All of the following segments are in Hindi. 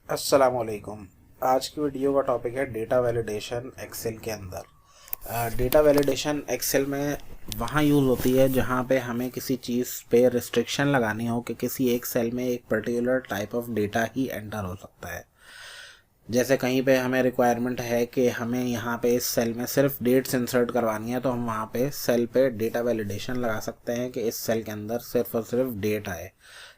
अस्सलामुअलैकुम। आज की वीडियो का टॉपिक है डेटा वैलिडेशन एक्सेल के अंदर। डेटा वैलिडेशन एक्सेल में वहाँ यूज़ होती है जहाँ पे हमें किसी चीज़ पे रिस्ट्रिक्शन लगानी हो कि किसी एक सेल में एक particular type of data he enter हो सकता है। जैसे कहीं पे हमें रिक्वायरमेंट है कि हमें यहाँ पे इस सेल में सिर्फ डेट्स इंसर्ट करवानी है, तो हम वहाँ पे सेल पे डेटा वैलिडेशन लगा सकते हैं कि इस सेल के अंदर सिर्फ और सिर्फ डेट आए।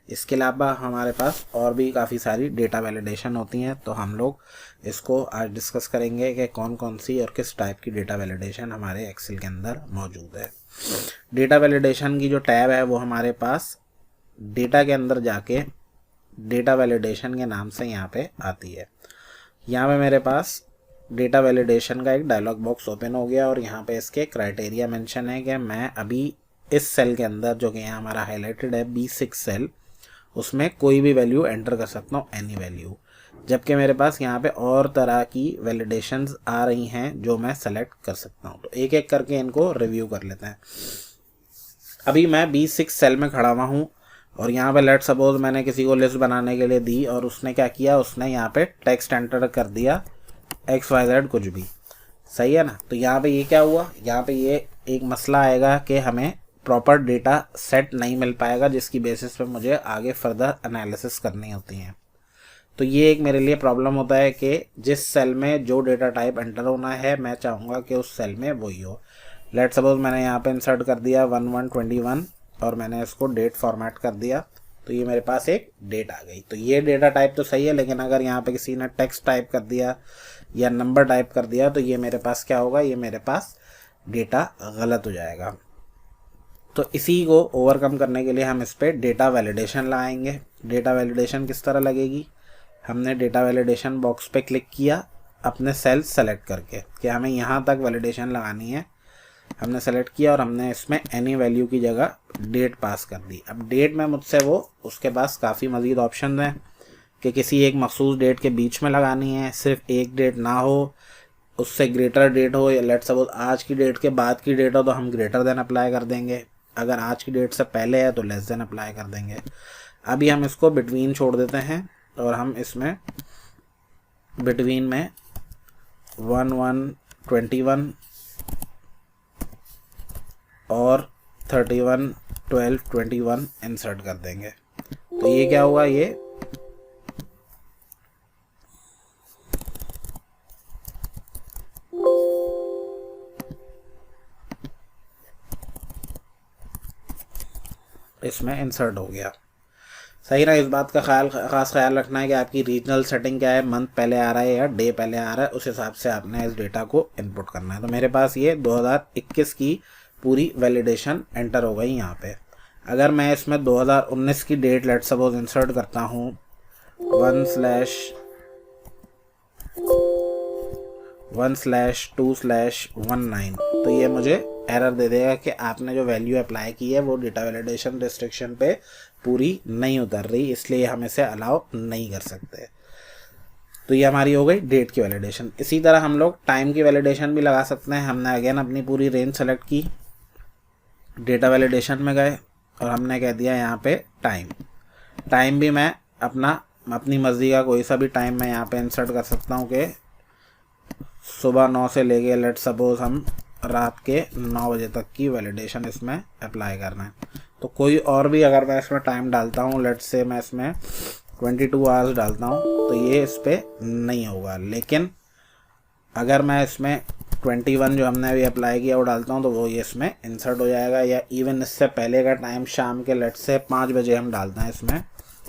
इसके अलावा हमारे पास और भी काफ़ी सारी डेटा वैलिडेशन होती हैं, तो हम लोग इसको आज डिस्कस करेंगे कि कौन कौन सी और किस टाइप की डेटा वैलिडेशन हमारे एक्सेल के अंदर मौजूद है। डेटा वैलिडेशन की जो टैब है वो हमारे पास डेटा के अंदर जाके डेटा वैलिडेशन के नाम से यहाँ पे आती है। यहाँ पे मेरे पास डेटा वैलिडेशन का एक डायलॉग बॉक्स ओपन हो गया और यहाँ पे इसके क्राइटेरिया मेंशन है कि मैं अभी इस सेल के अंदर जो कि यहाँ हमारा हाईलाइटेड है B6 सेल, उसमें कोई भी वैल्यू एंटर कर सकता हूँ, एनी वैल्यू। जबकि मेरे पास यहाँ पे और तरह की वैलिडेशंस आ रही हैं जो मैं सेलेक्ट कर सकता हूँ। तो एक एक करके इनको रिव्यू कर लेते हैं। अभी मैं B6 सेल में खड़ा हुआ हूँ और यहाँ पे लेट सपोज मैंने किसी को लिस्ट बनाने के लिए दी और उसने क्या किया, उसने यहाँ पे टेक्स्ट एंटर कर दिया XYZ कुछ भी, सही है ना। तो यहाँ पे ये क्या हुआ, यहाँ पे ये एक मसला आएगा कि हमें प्रॉपर डेटा सेट नहीं मिल पाएगा जिसकी बेसिस पे मुझे आगे फर्दर एनालिसिस करनी होती है। तो ये एक मेरे लिए प्रॉब्लम होता है कि जिस सेल में जो डेटा टाइप एंटर होना है मैं चाहूँगा कि उस सेल में वही हो। लेट सपोज मैंने यहाँ पे इंसर्ट कर दिया 1121 और मैंने इसको डेट फॉर्मेट कर दिया, तो ये मेरे पास एक डेट आ गई। तो ये डेटा टाइप तो सही है, लेकिन अगर यहाँ पे किसी ने टेक्स्ट टाइप कर दिया या नंबर टाइप कर दिया तो ये मेरे पास क्या होगा, ये मेरे पास डेटा गलत हो जाएगा। तो इसी को ओवरकम करने के लिए हम इस पर डेटा वैलिडेशन लगाएंगे। डेटा वैलिडेशन किस तरह लगेगी, हमने डेटा वैलिडेशन बॉक्स पे क्लिक किया अपने सेल सेलेक्ट करके कि हमें यहाँ तक वैलिडेशन लगानी है, हमने सेलेक्ट किया और हमने इसमें एनी वैल्यू की जगह डेट पास कर दी। अब डेट में मुझसे वो उसके पास काफ़ी मज़ीद ऑप्शन हैं कि किसी एक मखसूस डेट के बीच में लगानी है, सिर्फ एक डेट ना हो, उससे ग्रेटर डेट हो, या लेट सपोज आज की डेट के बाद की डेट हो तो हम ग्रेटर देन अप्लाई कर देंगे, अगर आज की डेट से पहले है तो लेस देन अप्लाई कर देंगे। अभी हम इसको बिटवीन छोड़ देते हैं और हम इसमें बिटवीन में 1121 और 311221 इंसर्ट कर देंगे। तो ये क्या हुआ, ये इसमें इंसर्ट हो गया, सही ना। इस बात का खास ख्याल रखना है कि आपकी रीजनल सेटिंग क्या है, मंथ पहले आ रहा है या डे पहले आ रहा है, उस हिसाब से आपने इस डेटा को इनपुट करना है। तो मेरे पास ये 2021 की पूरी वैलिडेशन एंटर हो गई यहाँ पे। अगर मैं इसमें 2019 की डेट लेट सपोज इंसर्ट करता हूँ 1/1/2/19, तो ये मुझे एरर दे देगा कि आपने जो वैल्यू अप्लाई की है वो डेटा वैलिडेशन रिस्ट्रिक्शन पे पूरी नहीं उतर रही, इसलिए हम इसे अलाउ नहीं कर सकते। तो ये हमारी हो गई डेट की वैलिडेशन। इसी तरह हम लोग टाइम की वैलिडेशन भी लगा सकते हैं। हमने अगेन अपनी पूरी रेंज सेलेक्ट की, डेटा वैलिडेशन में गए और हमने कह दिया यहाँ पे टाइम भी मैं अपनी मर्जी का कोई सा भी टाइम मैं यहाँ पे इंसर्ट कर सकता हूँ कि सुबह 9 से लेके लेट सपोज हम रात के 9 बजे तक की वैलिडेशन इसमें अप्लाई करना है। तो कोई और भी अगर मैं इसमें टाइम डालता हूँ, लेट से मैं इसमें 22 आवर्स डालता हूँ, तो ये इस पर नहीं होगा। लेकिन अगर मैं इसमें 21 जो हमने अभी अप्लाई किया वो डालता हूँ तो वो ये इसमें इंसर्ट हो जाएगा। या इवन इससे पहले का टाइम शाम के लेट से 5 बजे हम डालते हैं इसमें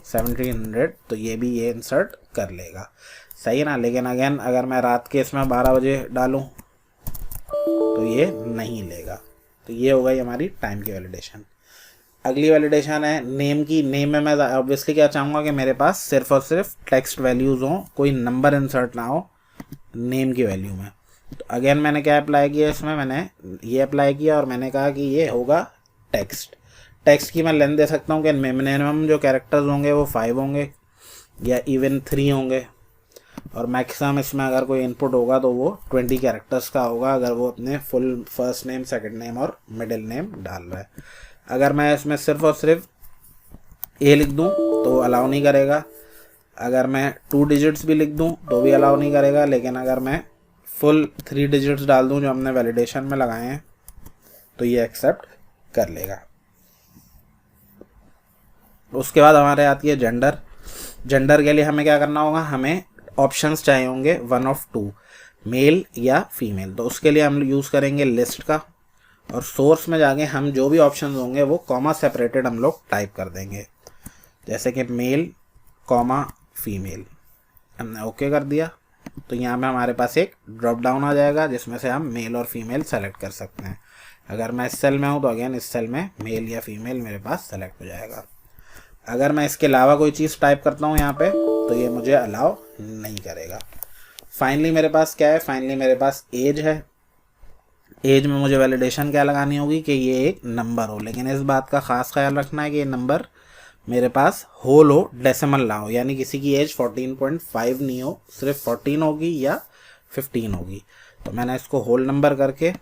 1700, तो ये भी ये इंसर्ट कर लेगा, सही ना। लेकिन अगेन अगर मैं रात के इसमें 12 बजे डालूँ तो ये नहीं लेगा। तो ये हो गई हमारी टाइम की वैलिडेशन। अगली वैलिडेशन है नेम की। नेम में मैं ऑब्वियसली क्या चाहूँगा कि मेरे पास सिर्फ और सिर्फ टेक्स्ट वैल्यूज़ हों, कोई नंबर इंसर्ट ना हो नेम की वैल्यू में। तो अगेन मैंने क्या अप्लाई किया, इसमें मैंने ये अप्लाई किया और मैंने कहा कि ये होगा टेक्स्ट की मैं लेंथ दे सकता हूँ कि मिनिमम जो कैरेक्टर्स होंगे वो 5 होंगे या इवन 3 होंगे, और मैक्सिमम इसमें अगर कोई इनपुट होगा तो वो 20 कैरेक्टर्स का होगा अगर वो अपने full first name, second name और मिडिल नेम डाल रहा है। अगर मैं इसमें सिर्फ और सिर्फ ए लिख दूं तो अलाउ नहीं करेगा। अगर मैं 2 डिजिट्स भी लिख दूं तो भी अलाउ नहीं करेगा, लेकिन अगर मैं फुल 3 डिजिट्स डाल दूं जो हमने वैलिडेशन में लगाए हैं तो ये एक्सेप्ट कर लेगा। उसके बाद हमारे आती है जेंडर। जेंडर के लिए हमें क्या करना होगा, हमें ऑप्शंस चाहिए होंगे 1 of 2, मेल या फीमेल। तो उसके लिए हम यूज़ करेंगे लिस्ट का, और सोर्स में जाके हम जो भी ऑप्शंस होंगे वो कॉमा सेपरेटेड हम लोग टाइप कर देंगे, जैसे कि मेल कॉमा फीमेल। हमने ओके कर दिया तो यहाँ पे हमारे पास एक ड्रॉप डाउन आ जाएगा जिसमें से हम मेल और फीमेल सेलेक्ट कर सकते हैं। अगर मैं इस सेल में हूँ तो अगेन इस सेल में मेल या फीमेल मेरे पास सेलेक्ट हो जाएगा। अगर मैं इसके अलावा कोई चीज़ टाइप करता हूँ यहाँ पे तो ये मुझे अलाउ नहीं करेगा। फाइनली मेरे पास क्या है, फाइनली मेरे पास एज है। एज में मुझे वैलिडेशन क्या लगानी होगी कि ये एक नंबर हो, लेकिन इस बात का ख़ास ख्याल रखना है कि ये नंबर मेरे पास होल हो, डेसिमल ना हो, यानी किसी की एज 14.5 नहीं हो, सिर्फ 14 होगी या 15 होगी। तो मैंने इसको होल नंबर करके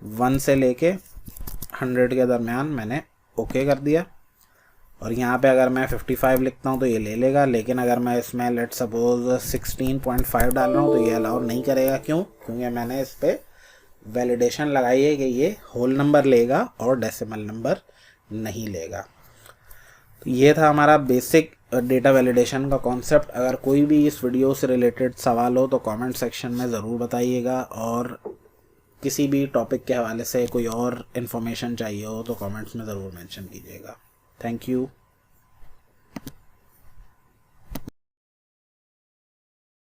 1 से लेके 100 के दरमियान मैंने ओके कर दिया। और यहाँ पे अगर मैं 55 लिखता हूँ तो ये ले लेगा, लेकिन अगर मैं इसमें लेट सपोज 16.5 डाल रहा हूँ तो ये अलाउ नहीं करेगा। क्यों? क्योंकि मैंने इस पर वैलिडेशन लगाई है कि ये होल नंबर लेगा और डेसिमल नंबर नहीं लेगा। तो ये था हमारा बेसिक डेटा वैलिडेशन का कॉन्सेप्ट। अगर कोई भी इस वीडियो से रिलेटेड सवाल हो तो कमेंट सेक्शन में ज़रूर बताइएगा, और किसी भी टॉपिक के हवाले से कोई और इन्फॉर्मेशन चाहिए हो तो कमेंट्स में ज़रूर मेंशन कीजिएगा। Thank you.